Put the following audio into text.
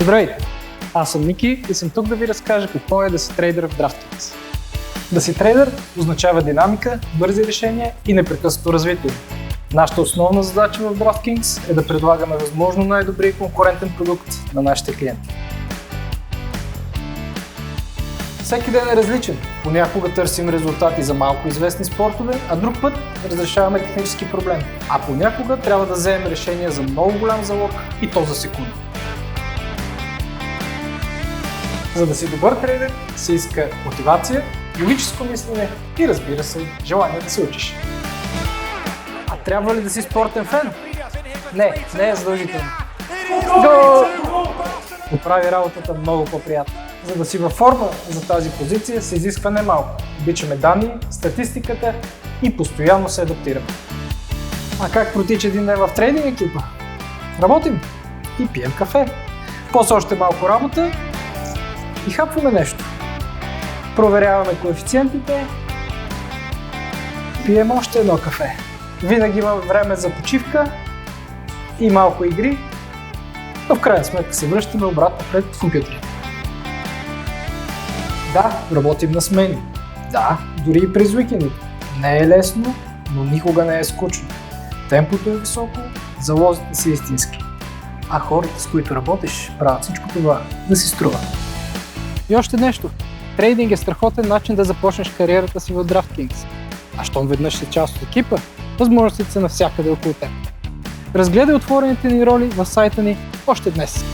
Здравейте! Аз съм Ники и съм тук да ви разкажа какво е да си трейдър в DraftKings. Да си трейдър означава динамика, бързи решения и непрекъснато развитие. Нашата основна задача в DraftKings е да предлагаме възможно най-добрия и конкурентен продукт на нашите клиенти. Всеки ден е различен. Понякога търсим резултати за малко известни спортове, а друг път разрешаваме технически проблеми. А понякога трябва да вземем решение за много голям залог и то за секунда. За да си добър трейдер се иска мотивация, логическо мислене и, разбира се, желание да се учиш. А трябва ли да си спортен фен? Не е задължително. Гол! Поправи работата много по-приятно. За да си във форма за тази позиция се изисква немалко. Обичаме данни, статистиката и постоянно се адаптираме. А как протича един ден в трейдинг екипа? Работим и пием кафе. После още малко работа и хапваме нещо. Проверяваме коефициентите, пием още едно кафе. Винаги има време за почивка и малко игри, но в крайна сметка се връщаме обратно пред компютъра. Да, работим на смени. Да, дори и през уикендите. Не е лесно, но никога не е скучно. Темпото е високо, залозите са истински. А хората, с които работиш, правят всичко това да си струва. И още нещо. Трейдинг е страхотен начин да започнеш кариерата си в DraftKings. А щом веднъж си част от екипа, възможностите са навсякъде около теб. Разгледай отворените ни роли в сайта ни още днес.